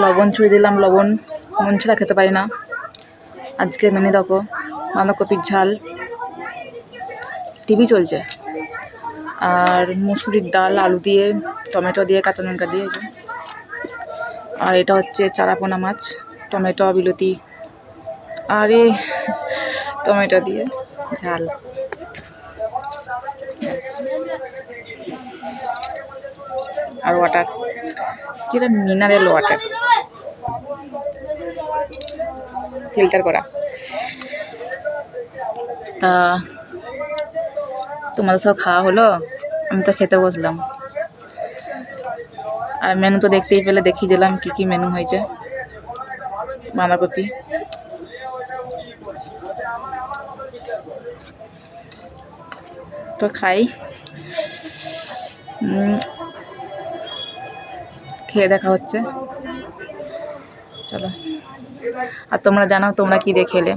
লবণ ছুঁড়ে দিলাম, লবণ মন ছাড়া খেতে পারি না। আজকে মেনে দেখো বাঁধাকপির ঝাল, টিভি চলছে, আর মুসুরির ডাল আলু দিয়ে, টমেটো দিয়ে, কাঁচা লঙ্কা দিয়ে। আর এটা হচ্ছে চারাপোনা মাছ, টমেটো বিলতি আর টমেটো দিয়ে ঝাল। আর ওয়াটার, যেটা মিনারেল ওয়াটার, ফিল্টার করা। তা তোমাদের সব খাওয়া হলো, আমি তো খেতে বসলাম। আর মেনু তো দেখতেই পেলে, দেখিয়ে দিলাম কি কি মেনু হয়েছে। বাঁধাকপি, তো খাই, খেয়ে দেখা হচ্ছে। চলো, আর তোমরা জানাও তোমরা কি দিয়ে খেলে।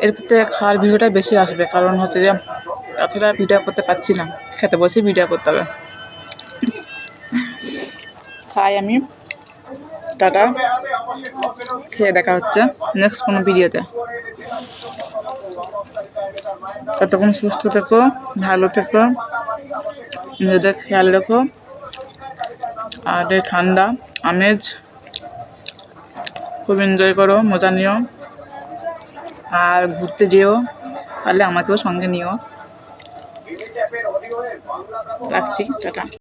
এরপর খাওয়ার ভিডিওটা বেশি আসবে, কারণ হচ্ছে যে তাছাড়া ভিডিও করতে পারছি না, খেতে বসে ভিডিও করতে হবে। খাই আমি, টাটা, খেয়ে দেখা হচ্ছে নেক্সট কোনো ভিডিওতে। ততক্ষণ সুস্থ থেকো, ভালো থেকো, নিজেদের খেয়াল রেখো। আর এই ঠান্ডা আমেজ খুব এনজয় করো, মজা নিও। আর ঘুরতে যেও, পারলে আমাকেও সঙ্গে নিও। রাখছি, টাটা।